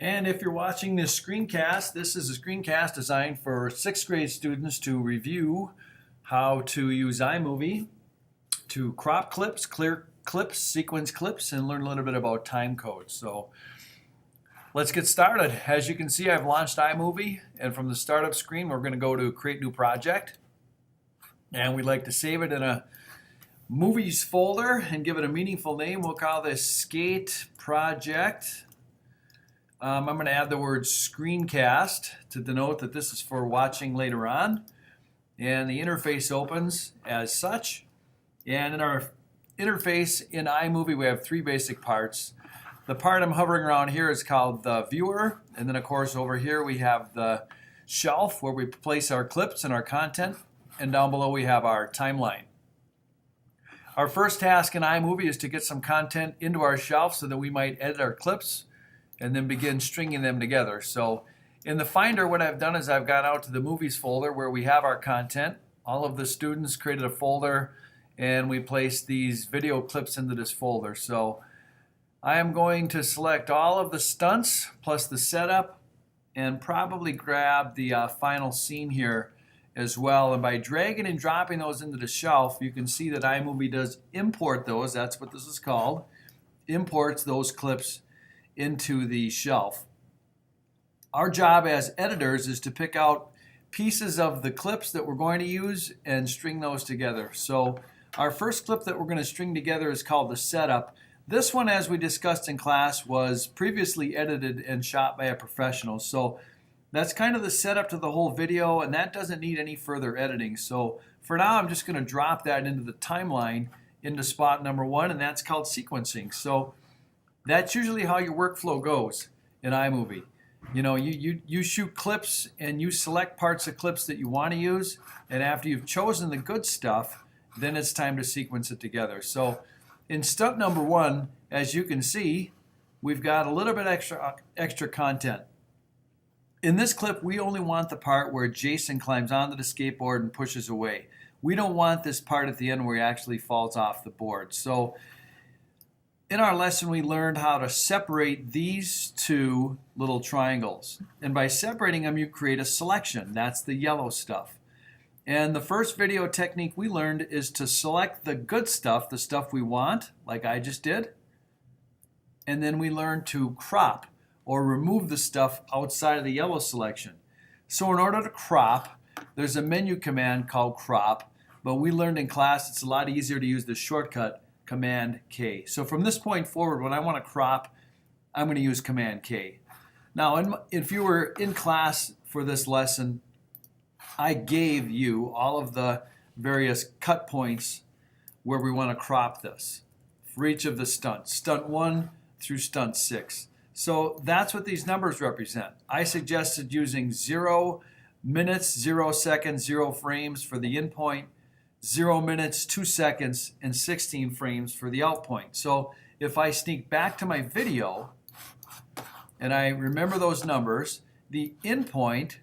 And if you're watching this screencast, this is a screencast designed for 6th grade students to review how to use iMovie to crop clips, clear clips, sequence clips, and learn a little bit about time codes. So let's get started. As you can see, I've launched iMovie, and from the startup screen, we're going to go to Create New Project. And we'd like to save it in a Movies folder and give it a meaningful name. We'll call this Skate Project. I'm going to add the word screencast to denote that this is for watching later on. And the interface opens as such. And in our interface in iMovie, we have 3 basic parts. The part I'm hovering around here is called the viewer. And then, of course, over here we have the shelf where we place our clips and our content. And down below we have our timeline. Our first task in iMovie is to get some content into our shelf so that we might edit our clips and then begin stringing them together. So in the Finder, what I've done is I've gone out to the Movies folder where we have our content. All of the students created a folder and we placed these video clips into this folder. So I am going to select all of the stunts plus the setup and probably grab the final scene here as well. And by dragging and dropping those into the shelf, you can see that iMovie does import those. That's what this is called. Imports those clips into the shelf. Our job as editors is to pick out pieces of the clips that we're going to use and string those together. So our first clip that we're going to string together is called the setup. This one, as we discussed in class, was previously edited and shot by a professional. So that's kind of the setup to the whole video, and that doesn't need any further editing. So for now, I'm just going to drop that into the timeline into spot number 1, and that's called sequencing. So that's usually how your workflow goes in iMovie. You know, you shoot clips and you select parts of clips that you want to use, and after you've chosen the good stuff, then it's time to sequence it together. So in stunt number 1, as you can see, we've got a little bit extra content. In this clip, we only want the part where Jason climbs onto the skateboard and pushes away. We don't want this part at the end where he actually falls off the board. So in our lesson, we learned how to separate these 2 little triangles. And by separating them, you create a selection. That's the yellow stuff. And the first video technique we learned is to select the good stuff, the stuff we want, like I just did. And then we learned to crop or remove the stuff outside of the yellow selection. So in order to crop, there's a menu command called crop, but we learned in class it's a lot easier to use the shortcut Command K. So from this point forward, when I want to crop, I'm going to use Command K. Now, if you were in class for this lesson, I gave you all of the various cut points where we want to crop this for each of the stunts, Stunt 1 through Stunt 6. So that's what these numbers represent. I suggested using 0 minutes, 0 seconds, 0 frames for the in point, 0 minutes, 2 seconds, and 16 frames for the out point. So if I sneak back to my video and I remember those numbers, the in point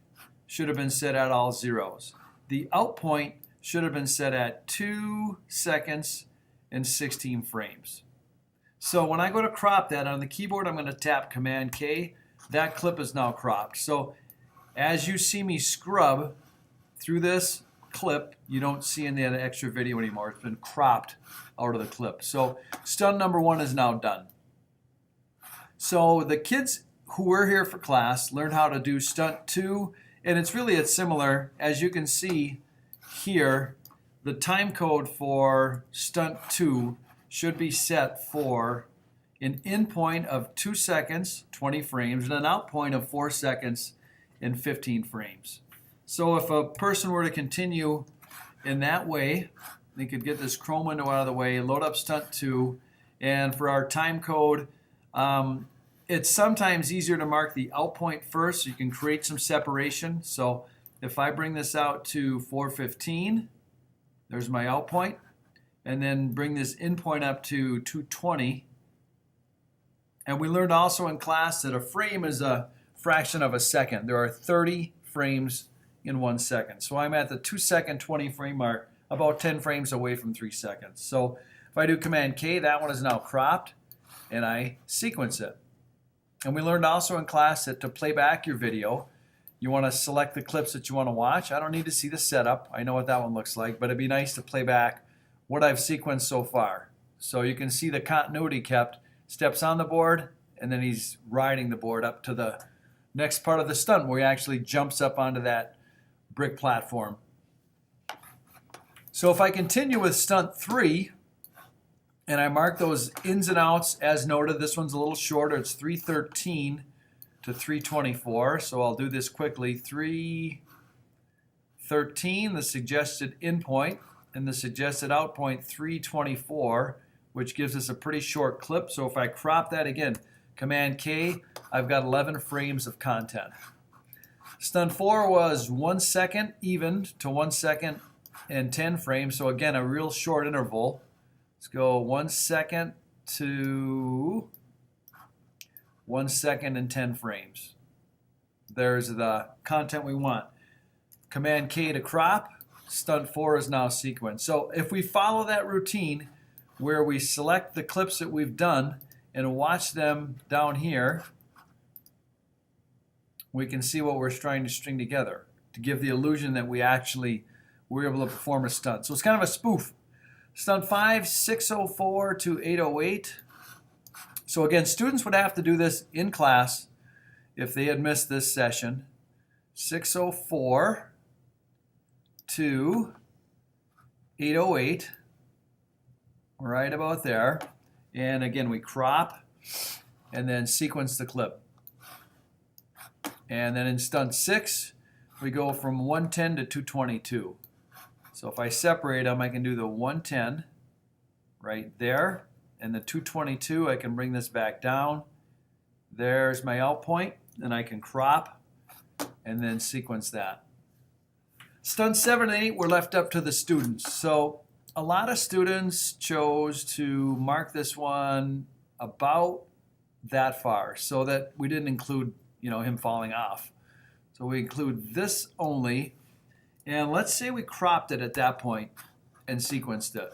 should have been set at all zeros. The out point should have been set at 2 seconds and 16 frames. So when I go to crop that on the keyboard, I'm going to tap Command K. That clip is now cropped. So as you see me scrub through this clip, you don't see any of the extra video anymore. It's been cropped out of the clip. So stunt number 1 is now done. So the kids who were here for class learned how to do stunt 2, and it's similar. As you can see here, the time code for stunt 2 should be set for an in point of 2 seconds, 20 frames, and an out point of 4 seconds and 15 frames. So if a person were to continue in that way, they could get this Chrome window out of the way, load up Stunt 2, and for our time code, it's sometimes easier to mark the out point first so you can create some separation. So if I bring this out to 415, there's my out point, and then bring this in point up to 220. And we learned also in class that a frame is a fraction of a second. There are 30 frames in 1 second. So I'm at the 2 second 20 frame mark, about 10 frames away from 3 seconds. So if I do Command K, that one is now cropped, and I sequence it. And we learned also in class that to play back your video, you want to select the clips that you want to watch. I don't need to see the setup. I know what that one looks like, but it'd be nice to play back what I've sequenced so far. So you can see the continuity kept, steps on the board, and then he's riding the board up to the next part of the stunt where he actually jumps up onto that brick platform. So if I continue with stunt 3, and I mark those ins and outs as noted, this one's a little shorter. It's 313 to 324. So I'll do this quickly. 313, the suggested in point, and the suggested out point 324, which gives us a pretty short clip. So if I crop that again, Command K, I've got 11 frames of content. Stunt 4 was 1 second even to 1 second and 10 frames. So again, a real short interval. Let's go 1 second to 1 second and 10 frames. There's the content we want. Command K to crop. Stunt 4 is now sequenced. So if we follow that routine where we select the clips that we've done and watch them down here, we can see what we're trying to string together to give the illusion that we actually were able to perform a stunt. So it's kind of a spoof. Stunt 5, 604 to 808. So again, students would have to do this in class if they had missed this session. 604 to 808, right about there. And again, we crop and then sequence the clip. And then in stunt 6, we go from 110 to 222. So if I separate them, I can do the 110 right there, and the 222, I can bring this back down. There's my out point, and I can crop and then sequence that. Stunt 7 and 8 were left up to the students. So a lot of students chose to mark this one about that far so that we didn't include, him falling off. So we include this only. And let's say we cropped it at that point and sequenced it.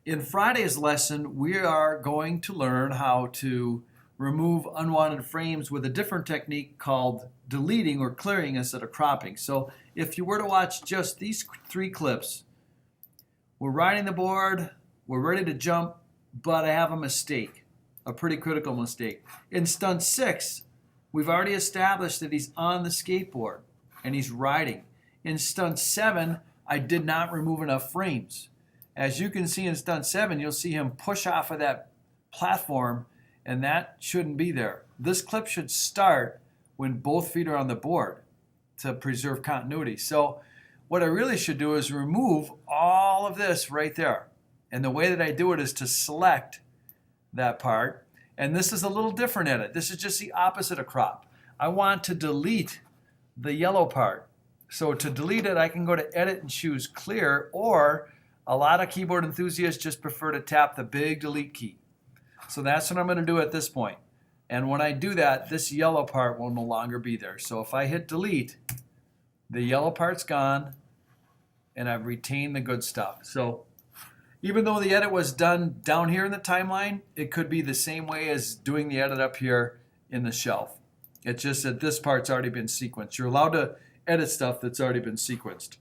In Friday's lesson, we are going to learn how to remove unwanted frames with a different technique called deleting or clearing instead of cropping. So if you were to watch just these 3 clips, we're riding the board, we're ready to jump, but I have a mistake, a pretty critical mistake. In stunt 6, we've already established that he's on the skateboard and he's riding. In stunt 7, I did not remove enough frames. As you can see in stunt 7, you'll see him push off of that platform, and that shouldn't be there. This clip should start when both feet are on the board to preserve continuity. So what I really should do is remove all of this right there. And the way that I do it is to select that part. And this is a little different edit. This is just the opposite of crop. I want to delete the yellow part. So to delete it, I can go to Edit and choose Clear, or a lot of keyboard enthusiasts just prefer to tap the big delete key. So that's what I'm going to do at this point. And when I do that, this yellow part will no longer be there. So if I hit delete, the yellow part's gone, and I've retained the good stuff. So even though the edit was done down here in the timeline, it could be the same way as doing the edit up here in the shelf. It's just that this part's already been sequenced. You're allowed to edit stuff that's already been sequenced.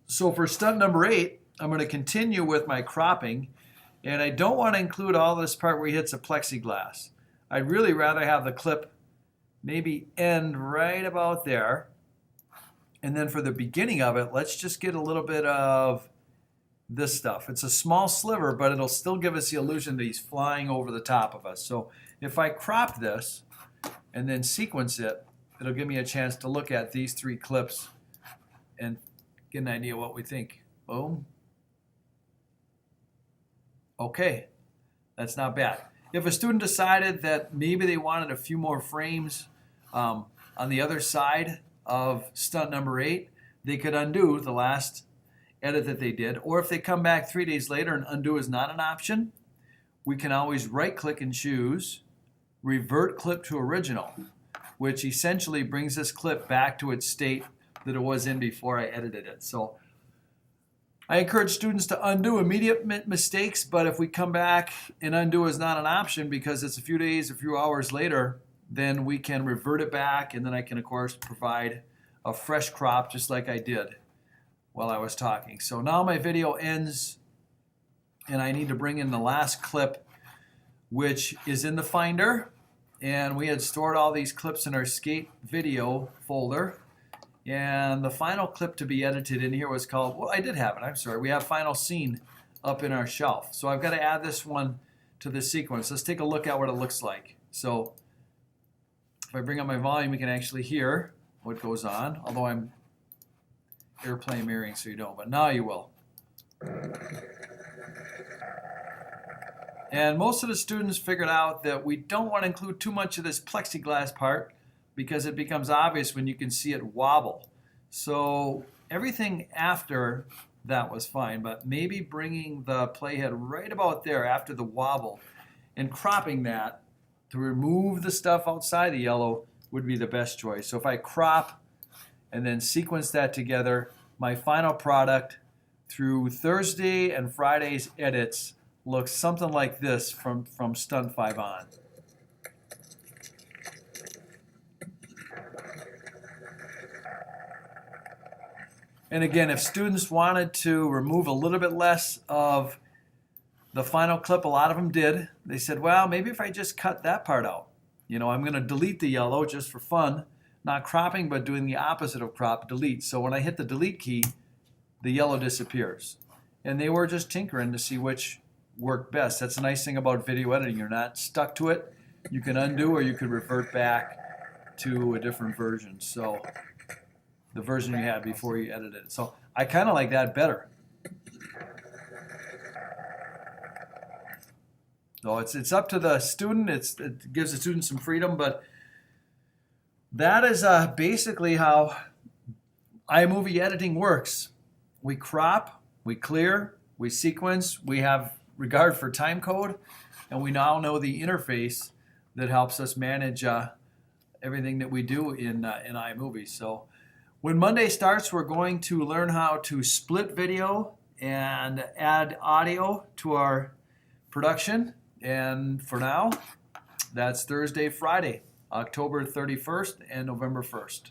So for stunt number 8, I'm going to continue with my cropping, and I don't want to include all this part where he hits a plexiglass. I'd really rather have the clip maybe end right about there. And then for the beginning of it, let's just get a little bit of this stuff. It's a small sliver, but it'll still give us the illusion that he's flying over the top of us. So if I crop this and then sequence it, it'll give me a chance to look at these 3 clips and get an idea what we think. Boom. Okay, that's not bad. If a student decided that maybe they wanted a few more frames on the other side of stunt number 8, they could undo the last edit that they did. Or if they come back 3 days later and undo is not an option, we can always right-click and choose Revert Clip to Original, which essentially brings this clip back to its state that it was in before I edited it. So I encourage students to undo immediate mistakes, but if we come back and undo is not an option because it's a few days, a few hours later, then we can revert it back, and then I can, of course, provide a fresh crop just like I did while I was talking. So now my video ends, and I need to bring in the last clip, which is in the Finder. And we had stored all these clips in our skate video folder. And the final clip to be edited in here was called, well, I did have it, I'm sorry. We have final scene up in our shelf. So I've got to add this one to the sequence. Let's take a look at what it looks like. So if I bring up my volume, you can actually hear what goes on, although I'm airplane mirroring so you don't, but now you will. And most of the students figured out that we don't want to include too much of this plexiglass part because it becomes obvious when you can see it wobble. So everything after that was fine, but maybe bringing the playhead right about there after the wobble and cropping that to remove the stuff outside the yellow would be the best choice. So if I crop and then sequence that together, my final product through Thursday and Friday's edits looks something like this from Stunt 5 on. And again, if students wanted to remove a little bit less of the final clip, a lot of them did. They said, well, maybe if I just cut that part out. You know, I'm going to delete the yellow just for fun. Not cropping, but doing the opposite of crop, delete. So when I hit the delete key, the yellow disappears. And they were just tinkering to see which worked best. That's the nice thing about video editing. You're not stuck to it. You can undo or you could revert back to a different version. So the version you had before you edited it. So I kind of like that better. So it's up to the student. It gives the student some freedom, but that is basically how iMovie editing works. We crop, we clear, we sequence, we have regard for time code, and we now know the interface that helps us manage everything that we do in iMovie. So when Monday starts, we're going to learn how to split video and add audio to our production. And for now, that's Thursday, Friday, October 31st and November 1st.